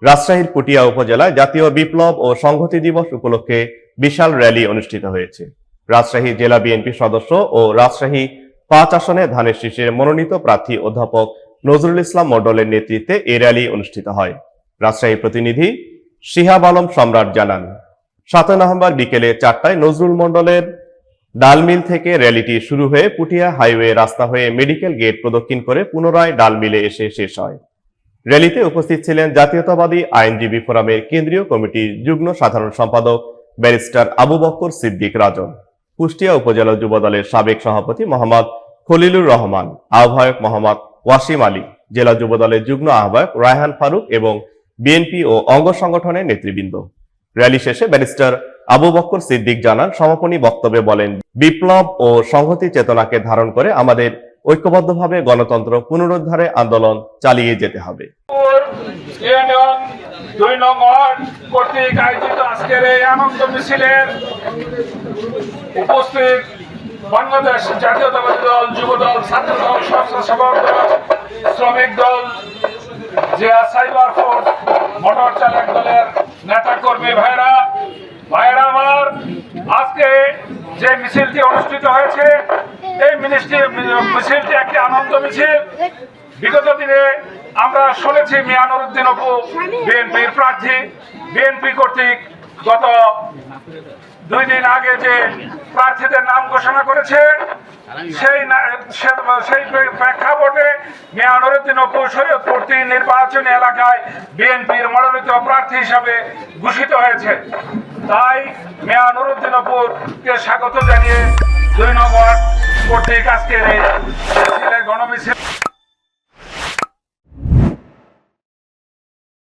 রাজশাহীর পুটিয়া উপজেলায় জাতীয় বিপ্লব ও সংহতি দিবস উপলক্ষে বিশাল র্যালি অনুষ্ঠিত হয়েছে। রাজশাহী জেলা বিএনপি সদস্য ও রাজশাহী ৫ আসনে ধানের শীষের মনোনীত প্রার্থী অধ্যাপক নজরুল ইসলাম মণ্ডলের নেতৃত্বে এ র্যালি অনুষ্ঠিত হয়। রাজশাহী প্রতিনিধি শিহাব আলম সম্রাট জানান, ৭ নভেম্বর বিকেলে ৪টায় নজরুল মণ্ডলের ডালমিল থেকে র্যালিটি শুরু হয়ে পুটিয়া হাইওয়ে রাস্তা হয়ে মেডিকেল গেট প্রদক্ষিণ করে পুনরায় ডালমিলে এসে শেষ হয়। র্যালিতে উপস্থিত ছিলেন জাতীয়তাবাদী আইনজীবী ফোরামের কেন্দ্রীয় কমিটির যুগ্ম সাধারণ সম্পাদক ব্যারিস্টার আবু বক্কর সিদ্দিক রাজন, কুষ্টিয়া উপজেলা যুবদলের সাবেক সভাপতি মোহাম্মদ খলিলুর রহমান, আহ্বায়ক মোহাম্মদ ওয়াসিম আলী, জেলা যুবদলের যুগ্ম আহ্বায়ক রায়হান ফারুক এবং বিএনপি ও অঙ্গ সংগঠনের নেতৃবৃন্দ। র্যালি শেষে ব্যারিস্টার আবু বক্কর সিদ্দিক জানান, সমাপনী বক্তব্যে বলেন, বিপ্লব ও সংহতি চেতনাকে ধারণ করে আমাদের ঐক্যবদ্ধভাবে গণতন্ত্র পুনরুদ্ধারে আন্দোলন চালিয়ে যেতে হবে। ইউনিয়ন ২ নং ওয়ার্ড কর্তৃক আয়োজিত আজকের এই আনন্দ মিছিলের উপস্থিত বাংলাদেশ জাতীয়তাবাদী দল, যুব দল, ছাত্র দল, স্বেচ্ছাসেবক দল, শ্রমিক দল, জিয়া সাইবার ফোর্স, মোটর চালক দলের নেতা কর্মী ভাইরা আমার, আজকে যে মিছিলটি অনুষ্ঠিত হয়েছে এই মিছিলটি একটি আনন্দ মিছিল। বিগত দিনে আমরা শুনেছি মিয়া নুরুদ্দিন অপু বিএনপির প্রার্থী, বিএনপি কর্তৃক গত 2 দিন আগে যে প্রার্থীদের নাম ঘোষণা করেছে সেই প্রেক্ষাপটে মিয়া নুরুদ্দিন অপু শরীয়তপুর ৩ নির্বাচনী এলাকায় বিএনপির মনোনীত প্রার্থী হিসাবে ঘোষিত হয়েছে। তাই মিয়া নুরুদ্দিন অপুকে স্বাগত জানিয়ে ২ নং ওয়ার্ড কর্তৃক আজকের এই গণমিছিল